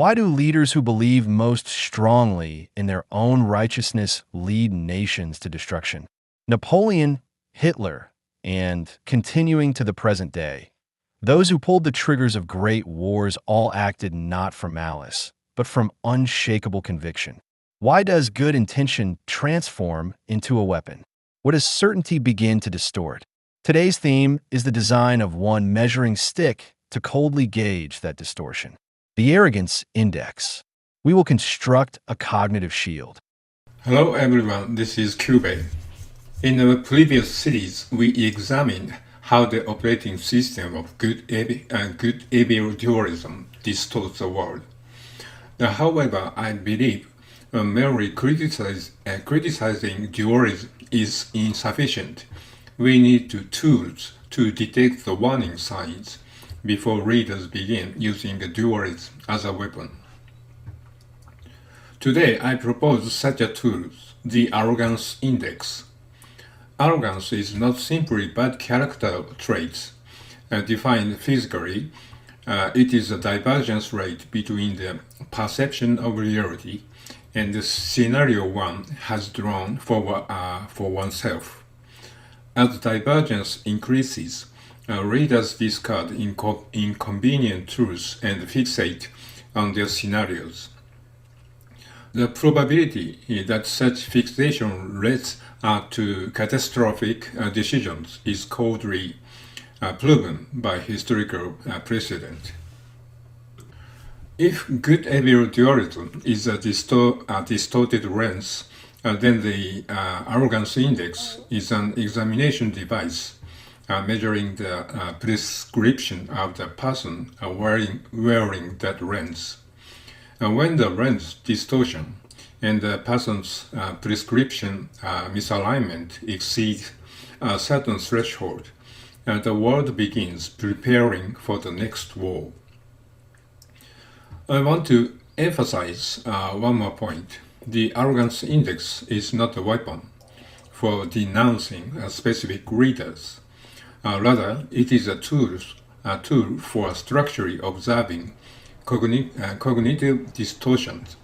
Why do leaders who believe most strongly in their own righteousness lead nations to destruction? Napoleon, Hitler, and continuing to the present day. Those who pulled the triggers of great wars all acted not from malice, but from unshakable conviction. Why does good intention transform into a weapon? What does certainty begin to distort? Today's theme is the design of one measuring stick to coldly gauge that distortion. The Arrogance Index. We will construct a cognitive shield. Hello everyone, this is Cube. In our previous series, we examined how the operating system of good evil dualism distorts the world. However, I believe merely criticizing dualism is insufficient. We need tools to detect the warning signs before readers begin using dualism as a weapon. Today, I propose such a tool, the Arrogance Index. Arrogance is not simply bad character traits defined physically. It is a divergence rate between the perception of reality and the scenario one has drawn for oneself. As divergence increases, readers discard inconvenient truths and fixate on their scenarios. The probability that such fixation leads to catastrophic decisions is coldly proven by historical precedent. If good-evil dualism is a distorted lens, then the Arrogance Index is an examination device measuring the prescription of the person wearing that lens. When the lens distortion and the person's prescription misalignment exceeds a certain threshold, the world begins preparing for the next war. I want to emphasize one more point. The Arrogance Index is not a weapon for denouncing specific readers. Rather, it is a tool for structurally observing cognitive distortions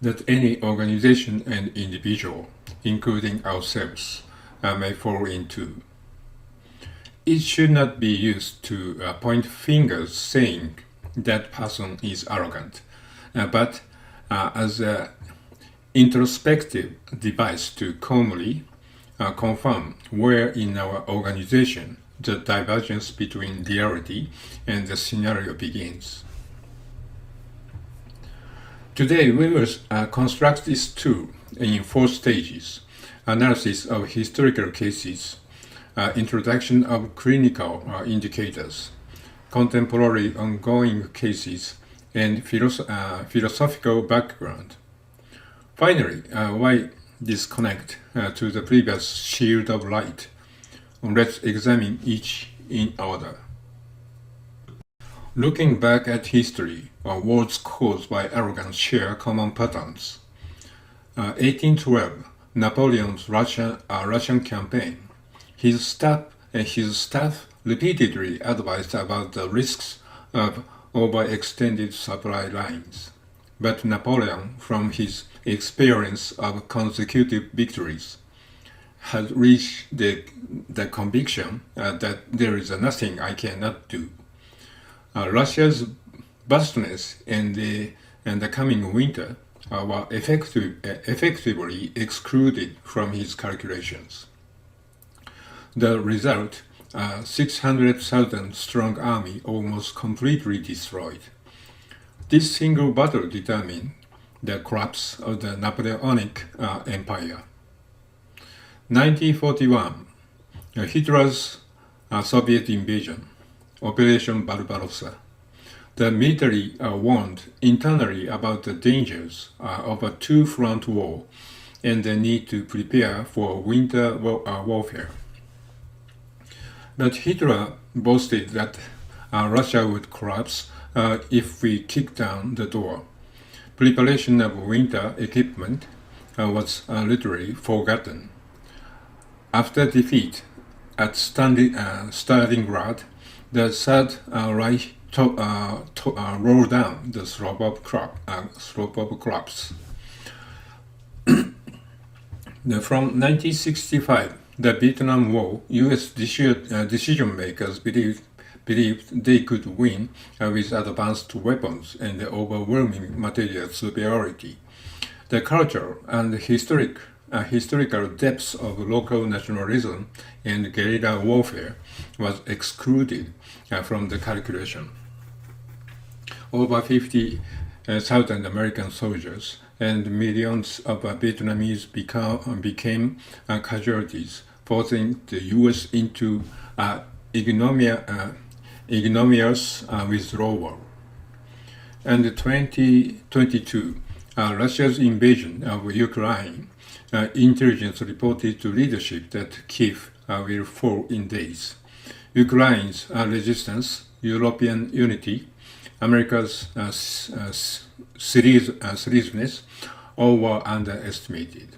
that any organization and individual, including ourselves, may fall into. It should not be used to point fingers saying that person is arrogant, but as an introspective device to calmly confirm where in our organization the divergence between reality and the scenario begins. Today we will construct this tool in 4 stages: analysis of historical cases, introduction of clinical indicators, contemporary ongoing cases, and philosophical background. Finally, why disconnect to the previous shield of light? Let's examine each in order. Looking back at history, wars caused by arrogance share common patterns. 1812, Napoleon's Russian campaign. His staff repeatedly advised about the risks of overextended supply lines. But Napoleon, from his experience of consecutive victories, had reached the conviction that there is nothing I cannot do. Russia's vastness and the coming winter were effectively excluded from his calculations. The result, a 600,000 strong army almost completely destroyed. This single battle determined the collapse of the Napoleonic Empire. 1941, Hitler's Soviet invasion, Operation Barbarossa. The military warned internally about the dangers of a two-front war and the need to prepare for winter warfare. But Hitler boasted that Russia would collapse if we kicked down the door. Preparation of winter equipment was literally forgotten. After defeat at Stalingrad, the Third Reich roll down the slope of crops. From 1965, the Vietnam War, U.S. decision makers believed they could win with advanced weapons and overwhelming material superiority. The cultural and historical depths of local nationalism and guerrilla warfare was excluded from the calculation. Over 50,000 American soldiers and millions of Vietnamese became casualties, forcing the U.S. into ignominious withdrawal. And 2022, Russia's invasion of Ukraine, intelligence reported to leadership that Kiev will fall in days. Ukraine's resistance, European unity, America's seriousness, all were underestimated.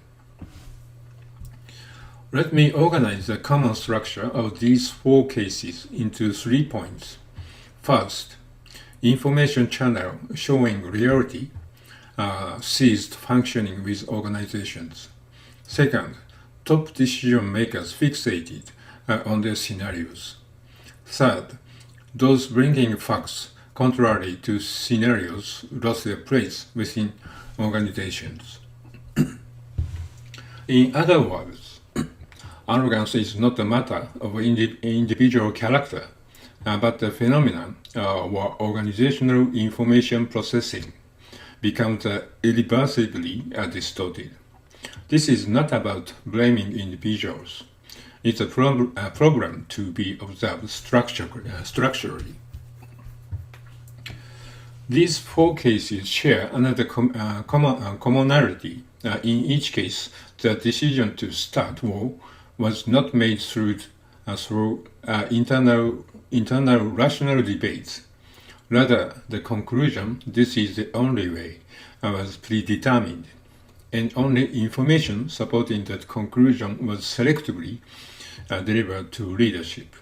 Let me organize the common structure of these four cases into 3 points. First, information channel showing reality ceased functioning with organizations. Second, top decision makers fixated on their scenarios. Third, those bringing facts contrary to scenarios lost their place within organizations. In other words, arrogance is not a matter of individual character, but a phenomenon where organizational information processing becomes irreversibly distorted. This is not about blaming individuals. It's a problem to be observed structurally. These four cases share another commonality. In each case, the decision to start war was not made through internal rational debates. Rather, the conclusion, "this is the only way," was predetermined, and only information supporting that conclusion was selectively delivered to leadership.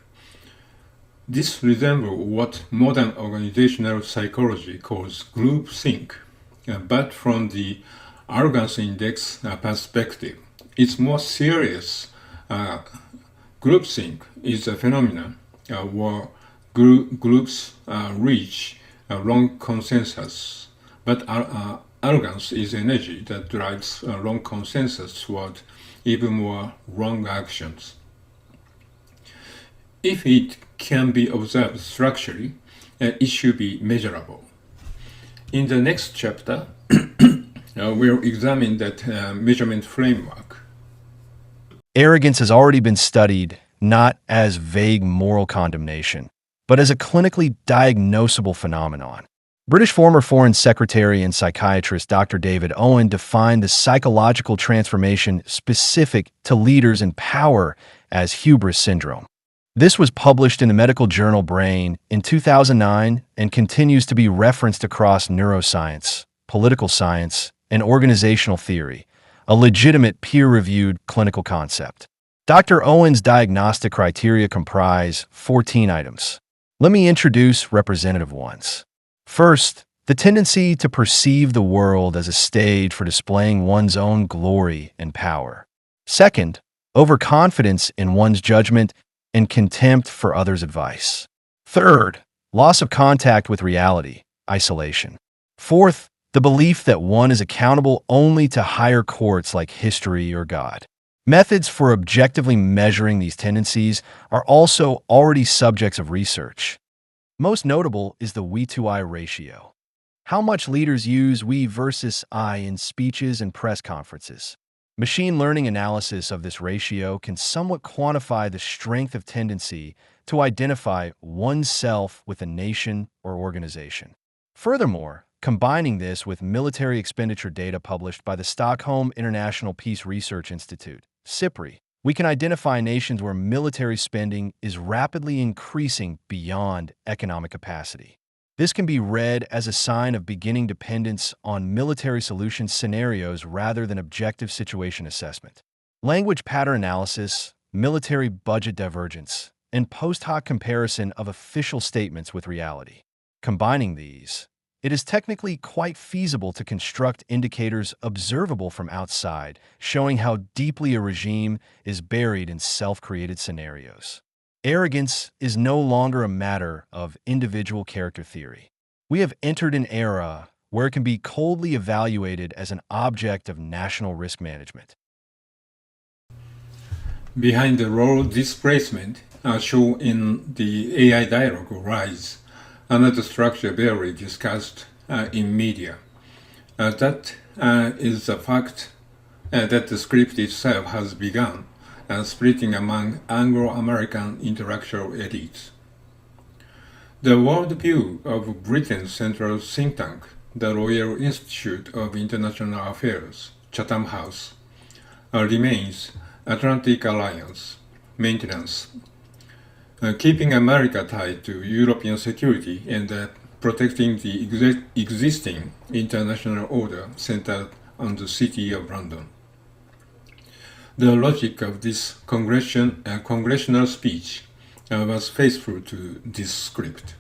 This resembles what modern organizational psychology calls groupthink, but from the Arrogance Index perspective, it's more serious. Groupthink is a phenomenon where groups reach a wrong consensus, but arrogance is energy that drives a wrong consensus toward even more wrong actions. If it can be observed structurally, it should be measurable. In the next chapter, we'll examine that measurement framework. Arrogance has already been studied not as vague moral condemnation, but as a clinically diagnosable phenomenon. British former Foreign Secretary and psychiatrist Dr. David Owen defined the psychological transformation specific to leaders in power as hubris syndrome. This was published in the medical journal Brain in 2009 and continues to be referenced across neuroscience, political science, and organizational theory, a legitimate peer-reviewed clinical concept. Dr. Owen's diagnostic criteria comprise 14 items. Let me introduce representative ones. First, the tendency to perceive the world as a stage for displaying one's own glory and power. Second, overconfidence in one's judgment and contempt for others' advice. Third, loss of contact with reality, isolation. Fourth, the belief that one is accountable only to higher courts like history or God. Methods for objectively measuring these tendencies are also already subjects of research. Most notable is the we-to-I ratio. How much leaders use we versus I in speeches and press conferences. Machine learning analysis of this ratio can somewhat quantify the strength of tendency to identify oneself with a nation or organization. Furthermore, combining this with military expenditure data published by the Stockholm International Peace Research Institute, SIPRI, we can identify nations where military spending is rapidly increasing beyond economic capacity. This can be read as a sign of beginning dependence on military solution scenarios rather than objective situation assessment. Language pattern analysis, military budget divergence, and post hoc comparison of official statements with reality. Combining these, it is technically quite feasible to construct indicators observable from outside, showing how deeply a regime is buried in self-created scenarios. Arrogance is no longer a matter of individual character theory. We have entered an era where it can be coldly evaluated as an object of national risk management. Behind the role displacement shown in the AI dialogue lies another structure barely discussed in media. That is the fact that the script itself has begun splitting among Anglo-American intellectual elites. The worldview of Britain's central think tank, the Royal Institute of International Affairs, Chatham House, remains Atlantic Alliance maintenance, keeping America tied to European security and protecting the existing international order centered on the City of London. The logic of this congressional speech was faithful to this script.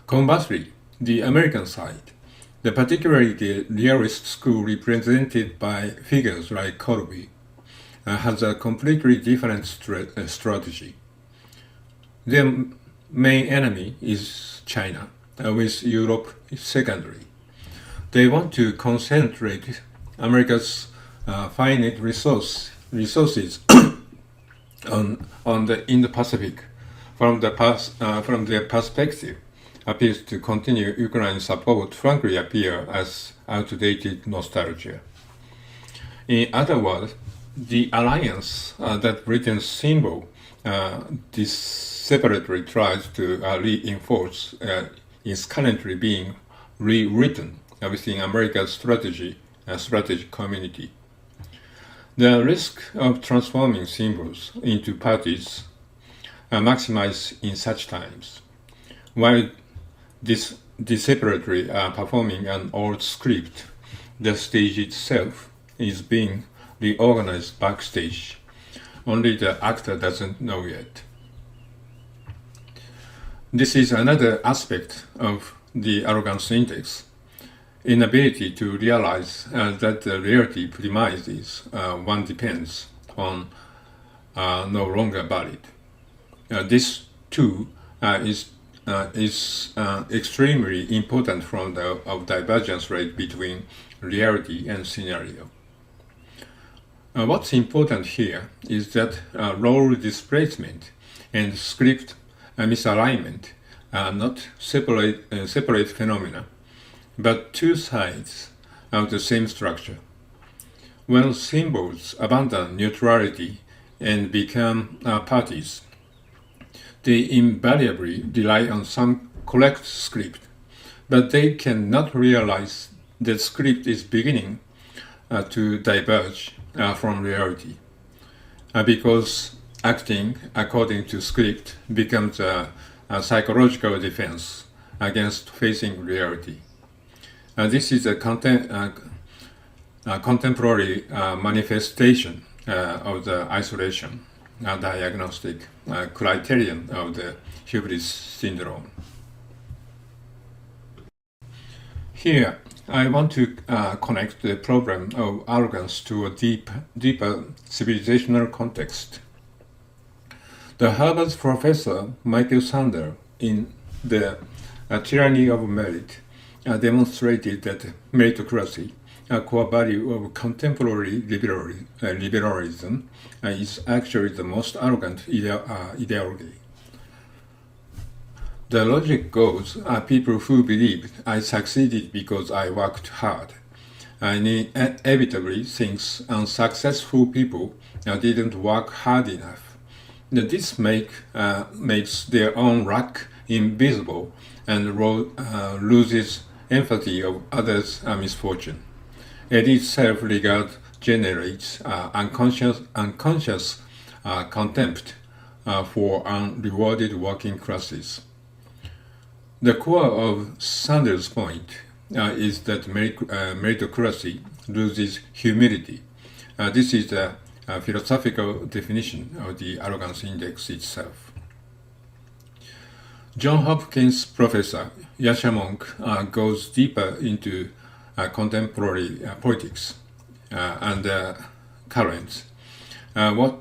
Conversely, the American side, particularly the realist school represented by figures like Colby, has a completely different strategy. Their main enemy is China, with Europe secondary. They want to concentrate America's finite resources in the Pacific. From their perspective, appears to continue Ukraine's support frankly appear as outdated nostalgia. In other words, the alliance that Britain's symbol this separately tries to reinforce is currently being rewritten within America's strategic community. The risk of transforming symbols into parties maximized in such times, while this separately performing an old script, the stage itself is being reorganized backstage. Only the actor doesn't know yet. This is another aspect of the Arrogance Index, inability to realize that the reality premises one depends on no longer valid. This too is extremely important from the divergence rate between reality and scenario. What's important here is that role displacement and script misalignment are not separate phenomena, but two sides of the same structure. When symbols abandon neutrality and become parties, they invariably rely on some correct script, but they cannot realize that script is beginning to diverge from reality, because acting according to script becomes a psychological defense against facing reality. This is a contemporary manifestation of the isolation diagnostic criterion of the hubris syndrome. Here, I want to connect the problem of arrogance to a deeper civilizational context. The Harvard professor Michael Sander, in The Tyranny of Merit, demonstrated that meritocracy, a core value of contemporary liberalism, is actually the most arrogant ideology. The logic goes, people who believe I succeeded because I worked hard, and inevitably thinks unsuccessful people didn't work hard enough. This makes their own luck invisible and loses empathy of others' misfortune. Elite self-regard generates unconscious contempt for unrewarded working classes. The core of Sanders' point is that meritocracy loses humility. This is a philosophical definition of the Arrogance Index itself. John Hopkins professor Yasha Monk goes deeper into contemporary politics and currents. What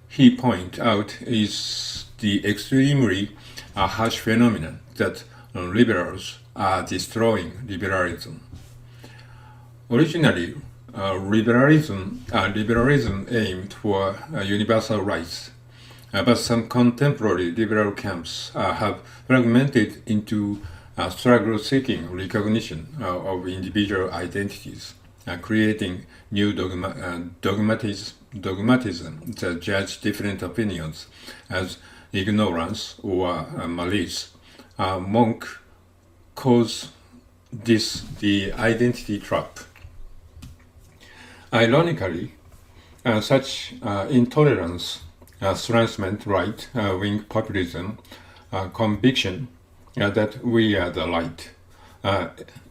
he points out is the extremely harsh phenomenon that liberals are destroying liberalism. Originally, liberalism aimed for universal rights, but some contemporary liberal camps have fragmented into struggle-seeking recognition of individual identities, creating new dogmatism that judge different opinions as ignorance or malice. Monk calls this the identity trap. Ironically, such intolerance, strengthens right-wing populism, conviction that we are the right,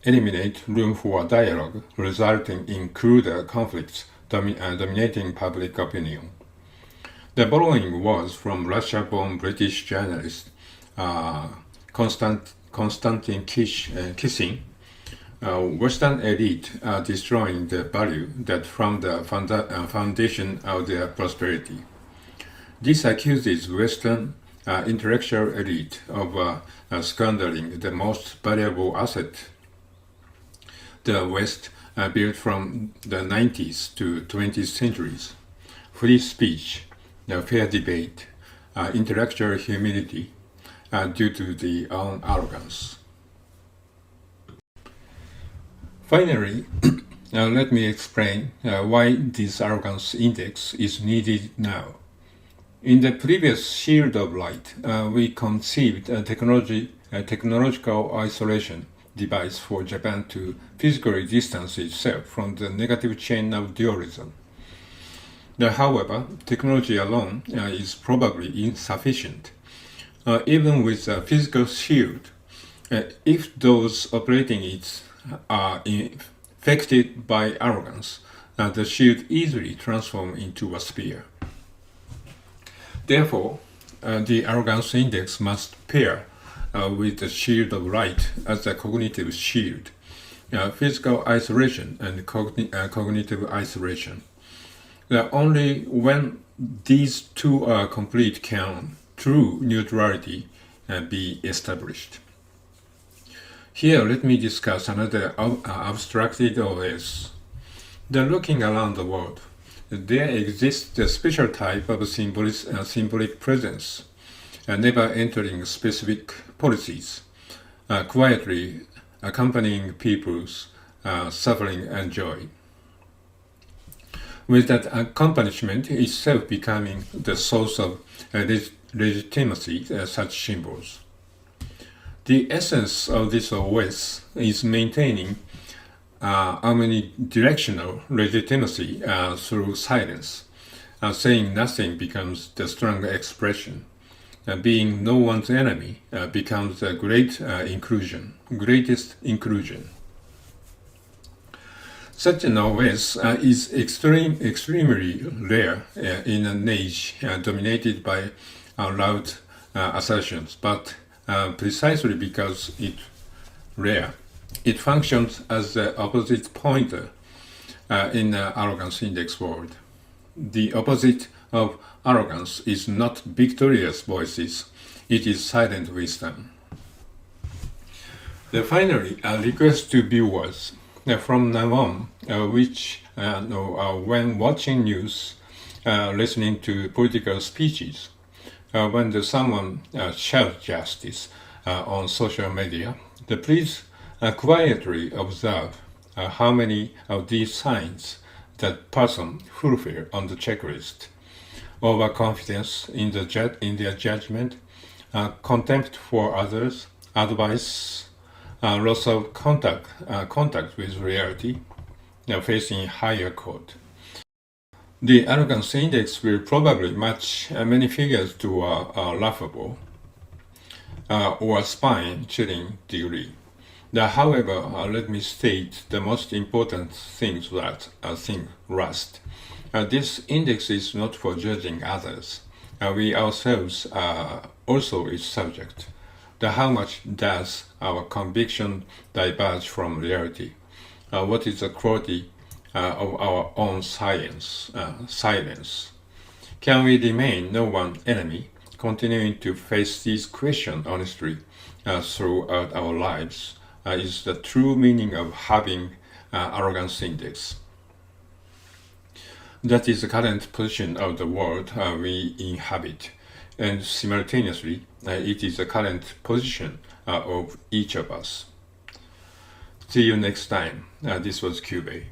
eliminate room for dialogue, resulting in cruder conflicts dominating public opinion. The following was from Russia-born British journalist Konstantin Kissing. Western elite are destroying the value that form the foundation of their prosperity. This accuses Western intellectual elite of squandering the most valuable asset the West built from the 90s to 20th centuries: free speech, fair debate, intellectual humility, due to their own arrogance. Finally, let me explain why this arrogance index is needed now. In the previous shield of light, we conceived a technological isolation device for Japan to physically distance itself from the negative chain of dualism. However, technology alone is probably insufficient. Even with a physical shield, if those operating it are infected by arrogance, the shield easily transforms into a spear. Therefore, the arrogance index must pair with the shield of light as a cognitive shield, physical isolation and cognitive isolation. Only when these two are complete can true neutrality be established. Here, let me discuss another abstracted OS. Looking around the world, there exists a special type of symbolic presence, never entering specific policies, quietly accompanying people's suffering and joy, with that accompaniment itself becoming the source of legitimacy, such symbols. The essence of this OS is maintaining omnidirectional legitimacy through silence. Saying nothing becomes the strong expression. Being no one's enemy becomes the greatest inclusion. Such an OS is extremely rare in an age dominated by loud assertions, but precisely because it's rare, it functions as the opposite pointer in the arrogance index world. The opposite of arrogance is not victorious voices, it is silent wisdom. Finally, a request to viewers. From now on, when watching news, listening to political speeches, when someone shouts justice on social media, please quietly observe how many of these signs that person fulfill on the checklist: overconfidence in their judgment, contempt for others, advice, loss of contact with reality, facing higher court. The arrogance index will probably match many figures to a laughable or spine-chilling degree. However, let me state the most important things that I think last. This index is not for judging others. We ourselves are also its subject. how much does our conviction diverge from reality? What is the quality of our own silence? Can we remain no one's enemy, continuing to face these questions honestly throughout our lives? Is the true meaning of having arrogance index. That is the current position of the world we inhabit, and simultaneously, it is the current position of each of us. See you next time. This was Cube.